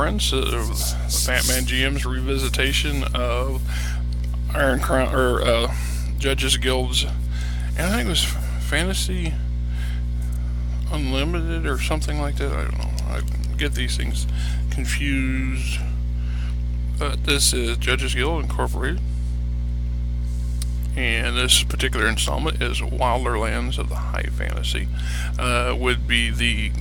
friends, the Fat Man GM's revisitation of Iron Crown, or Judges Guild's, and I think it was Fantasy Unlimited or something like that. I don't know. I get these things confused. But this is Judges Guild Incorporated, and this particular installment is Wilderlands of the High Fantasy. Would be the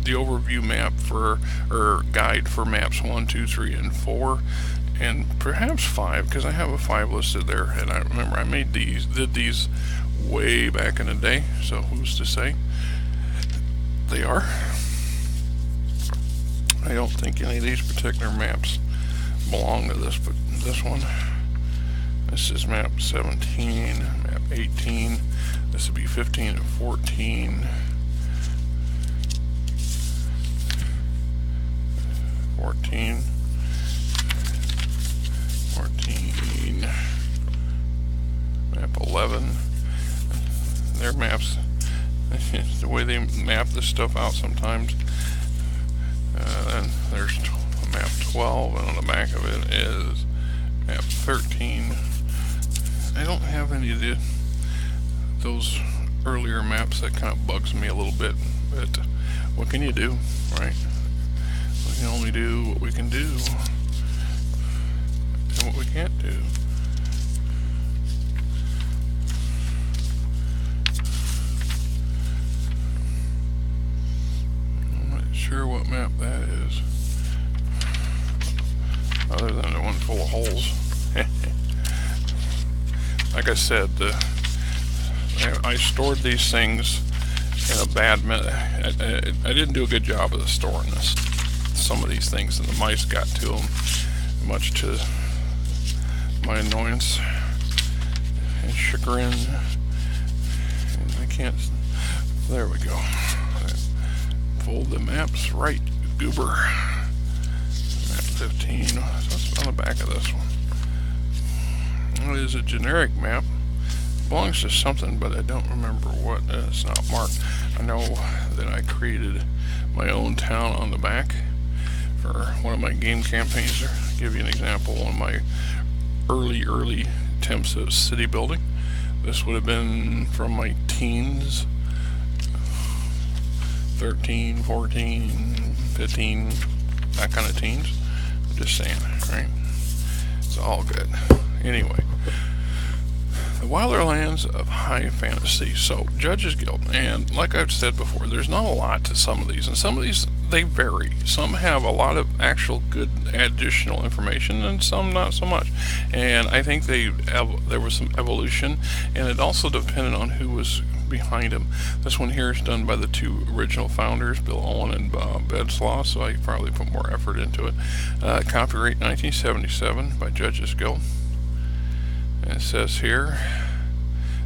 overview map for, or guide for maps 1, 2, 3, and 4, and perhaps 5, because I have a 5 listed there. And I remember I did these way back in the day. So who's to say they are? I don't think any of these particular maps belong to this, but this one. This is map 17, map 18. This would be 15 and 14. 14. Map 11. Their maps, the way they map this stuff out sometimes. Then there's map 12, and on the back of it is map 13. I don't have any of those earlier maps. That kind of bugs me a little bit, but what can you do, right? We can only do what we can do, and what we can't do. I'm not sure what map that is, other than the one full of holes. Like I said, I stored these things in a bad minute. I didn't do a good job of storing some of these things, and the mice got to them, much to my annoyance and chagrin. And I can't. There we go. Fold the maps right, goober. Map 15. So that's on the back of this one. It is a generic map. It belongs to something, but I don't remember what. It's not marked. I know that I created my own town on the back for one of my game campaigns. To give you an example, one of my early attempts at city building. This would have been from my teens, 13, 14, 15, that kind of teens. I'm just saying, right? It's all good. Anyway, the Wilderlands of High Fantasy. So, Judges Guild, and like I've said before, there's not a lot to some of these, and some of these, they vary. Some have a lot of actual good additional information, and some not so much. And I think there was some evolution, and it also depended on who was behind them. This one here is done by the two original founders, Bill Owen and Bob Bedslaw, so I probably put more effort into it. Copyright 1977 by Judges Guild. And it says here,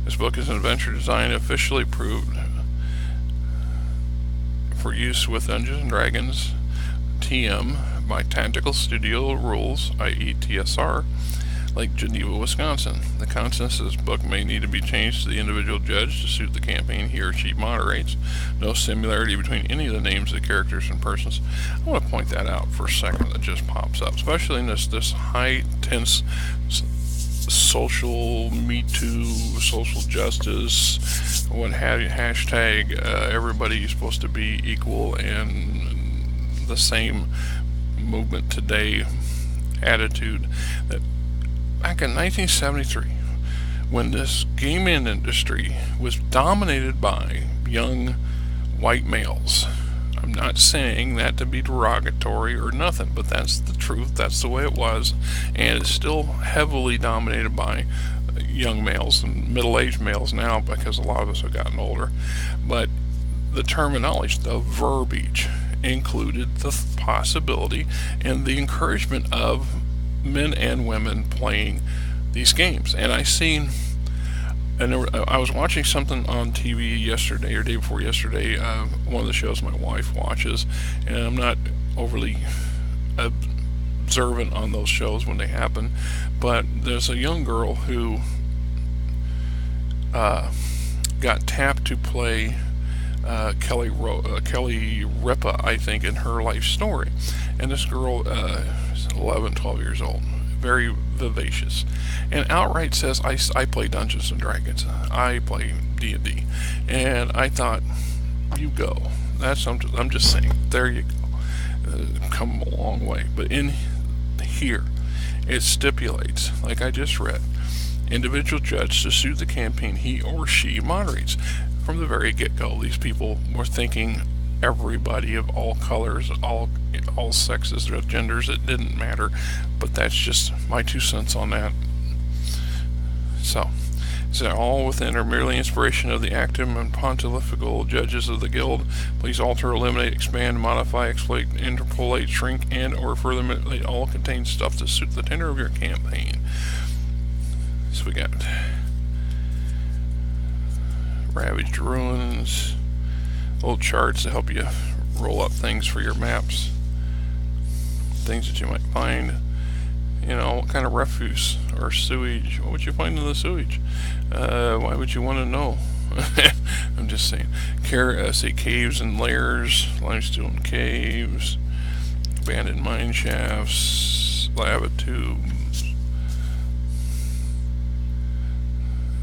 this book is an adventure design officially approved for use with Dungeons & Dragons TM by Tactical Studio Rules, i.e. TSR, Lake Geneva, Wisconsin. The contents of this book may need to be changed to the individual judge to suit the campaign he or she moderates. No similarity between any of the names of the characters and persons. I want to point that out for a second. That just pops up, especially in this high tense social Me Too, social justice, what have you, hashtag everybody's supposed to be equal and the same movement today attitude. That back in 1973, when this gaming industry was dominated by young white males. I'm not saying that to be derogatory or nothing, but that's the truth. That's the way it was, and it's still heavily dominated by young males and middle-aged males now, because a lot of us have gotten older. But the terminology, the verbiage, included the possibility and the encouragement of men and women playing these games. And I was watching something on TV yesterday or day before yesterday, one of the shows my wife watches, and I'm not overly observant on those shows when they happen, but there's a young girl who got tapped to play Kelly Ripa, I think, in her life story. And this girl is 11, 12 years old, very vivacious, and outright says, I play Dungeons and Dragons, I play D&D. And I thought, you go. I'm just saying, there you go. Come a long way. But in here, it stipulates, like I just read, individual judge to suit the campaign he or she moderates. From the very get-go, these people were thinking everybody of all colors, all sexes, or genders. It didn't matter, but that's just my 2 cents on that. So, is that all within or merely inspiration of the active and pontifical judges of the guild? Please alter, eliminate, expand, modify, exploit, interpolate, shrink, and or further manipulate all contained stuff to suit the tenor of your campaign. So we got ravaged ruins, little charts to help you roll up things for your maps, things that you might find. You know, what kind of refuse or sewage, what would you find in the sewage? Why would you want to know? I'm just saying. See, caves and lairs, limestone caves, abandoned mine shafts, lava tubes.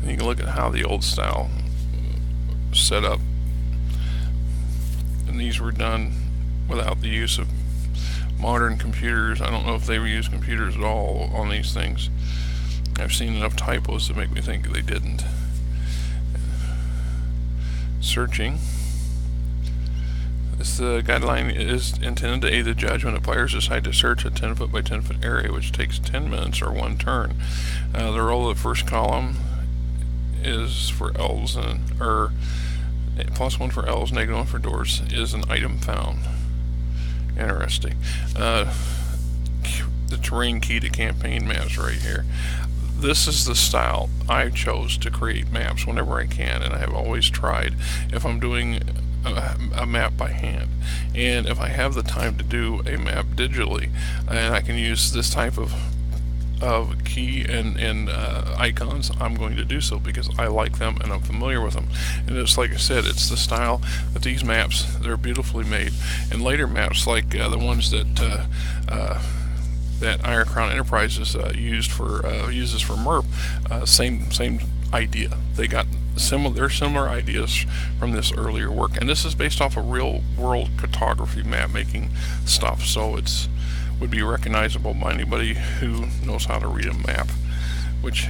And you can look at how the old style set up, and these were done without the use of modern computers. I don't know if they use computers at all on these things. I've seen enough typos to make me think they didn't. Searching. This guideline is intended to aid the judge when the players decide to search a 10-foot by 10-foot area, which takes 10 minutes or 1 turn. The roll of the first column is for elves, or +1 for elves, -1 for dwarves, is an item found. Interesting. The terrain key to campaign maps right here. This is the style I chose to create maps whenever I can, and I have always tried if I'm doing a map by hand. And if I have the time to do a map digitally, and I can use this type of key and icons, I'm going to do so because I like them and I'm familiar with them. And it's like I said, it's the style that these maps, they're beautifully made. And later maps, like the ones that Iron Crown Enterprises uses for MERP, same idea. They got similar ideas from this earlier work, and this is based off of real world cartography map making stuff, so it's would be recognizable by anybody who knows how to read a map, which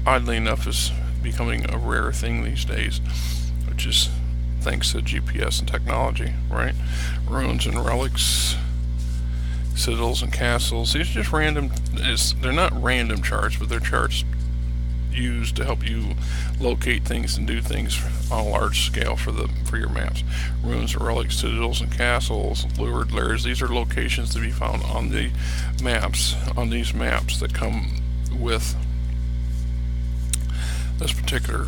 oddly enough is becoming a rare thing these days, which is thanks to GPS and technology, right? Ruins and relics, citadels and castles. These are just random, they're not random charts, but they're charts used to help you locate things and do things on a large scale for your maps. Ruins and relics, citadels and castles, lurid lairs. These are locations to be found on the maps, on these maps that come with this particular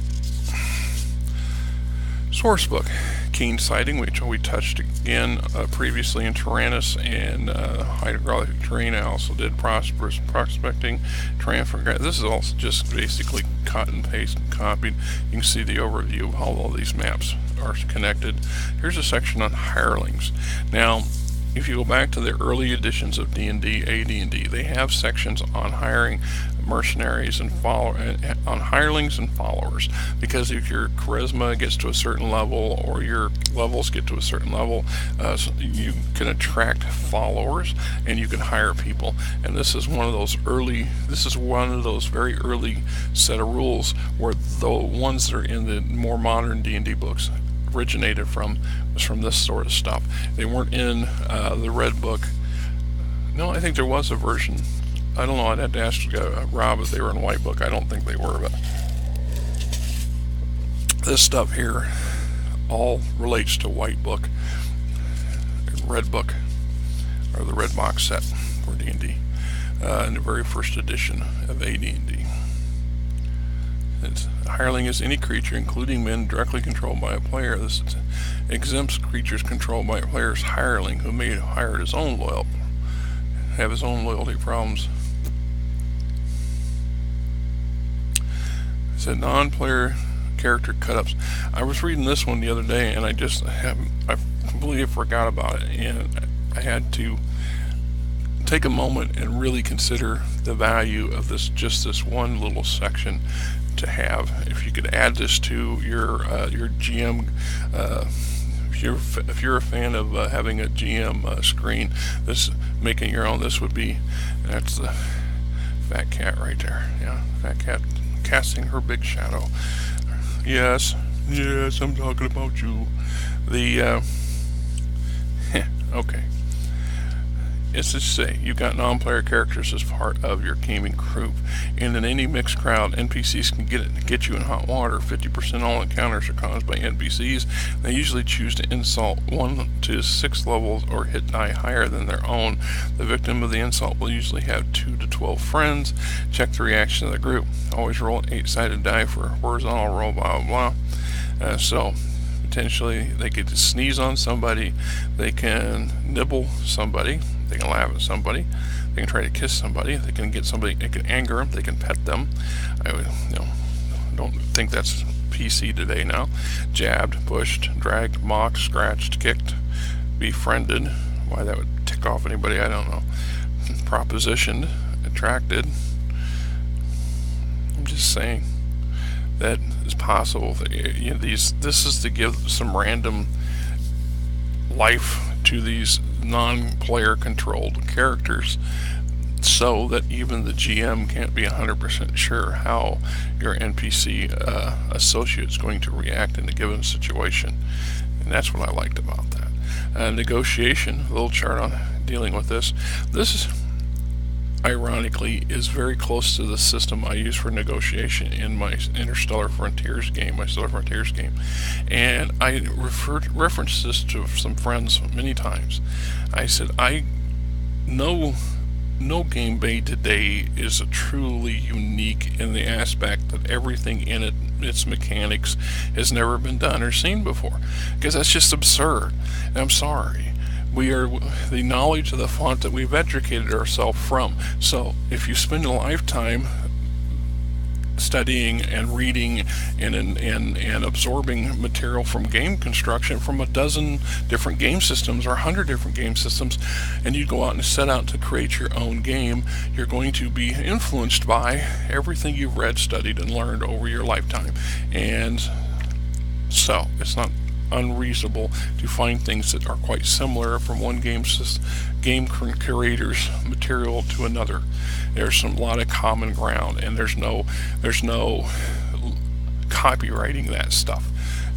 source book. Keen sighting, which we touched again previously in Tyrannus and hydrographic terrain. I also did prosperous prospecting, this is also just basically cut and paste and copied. You can see the overview of how all these maps are connected. Here's a section on hirelings. Now, if you go back to the early editions of D&D, AD&D, they have sections on hiring mercenaries and on hirelings and followers, because if your charisma gets to a certain level or your levels get to a certain level, so you can attract followers and you can hire people. And this is one of those very early set of rules where the ones that are in the more modern D&D books originated from this sort of stuff. They weren't in the red book. No, I think there was a version. I don't know, I'd have to ask Rob if they were in white book. I don't think they were, but this stuff here all relates to white book and red book, or the red box set for D&D in the very first edition of AD&D. Hireling is any creature, including men, directly controlled by a player. This exempts creatures controlled by a player's hireling, who may have his own loyalty problems. It said non-player character cut-ups. I was reading this one the other day, and I completely forgot about it, and I had to take a moment and really consider the value of this one little section to have. If you could add this to your GM, if you're a fan of having a GM screen, making your own, that's the fat cat right there. Yeah, fat cat casting her big shadow. Yes, I'm talking about you. Okay. It's to say, you've got non-player characters as part of your gaming crew. And in any mixed crowd, NPCs can get you in hot water. 50% all encounters are caused by NPCs. They usually choose to insult 1 to 6 levels or hit die higher than their own. The victim of the insult will usually have 2 to 12 friends. Check the reaction of the group. Always roll an 8-sided die for a horizontal roll, blah, blah, blah. So, potentially, they could sneeze on somebody. They can nibble somebody. They can laugh at somebody. They can try to kiss somebody. They can get somebody. They can anger them. They can pet them. I don't think that's PC today now. Jabbed, pushed, dragged, mocked, scratched, kicked, befriended. Why that would tick off anybody, I don't know. Propositioned, attracted. I'm just saying that it's possible that this is to give some random life to these non-player controlled characters, so that even the GM can't be 100% sure how your NPC associate is going to react in a given situation. And that's what I liked about that. Negotiation, a little chart on dealing with this. This ironically is very close to the system I use for negotiation in my Stellar Frontiers game, and I referenced this to some friends many times. I said, no game made today is truly unique in the aspect that everything in it, its mechanics, has never been done or seen before, because that's just absurd. And I'm sorry. We are the knowledge of the font that we've educated ourselves from. So if you spend a lifetime studying and reading and absorbing material from game construction from a dozen different game systems or 100 different game systems, and you go out and set out to create your own game, you're going to be influenced by everything you've read, studied, and learned over your lifetime. And so it's not unreasonable to find things that are quite similar from one game curator's material to another. There's a lot of common ground, and there's no copywriting that stuff.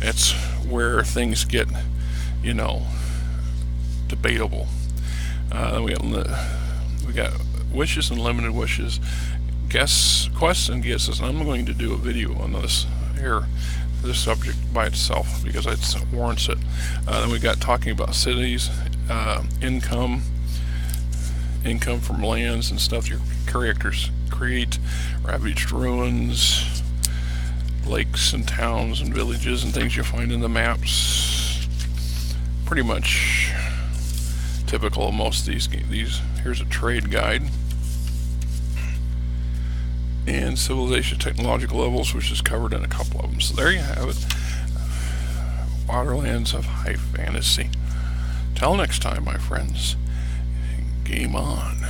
It's where things get, debatable. We got wishes and limited wishes, quests and guesses. And I'm going to do a video on this subject by itself because it warrants it. Then we got talking about cities, income from lands and stuff your characters create, ravaged ruins, lakes and towns and villages and things you find in the maps. Pretty much typical of most of these. Here's a trade guide. And civilization technological levels, which is covered in a couple of them. So there you have it. Wilderlands of high fantasy. Till next time, my friends. Game on.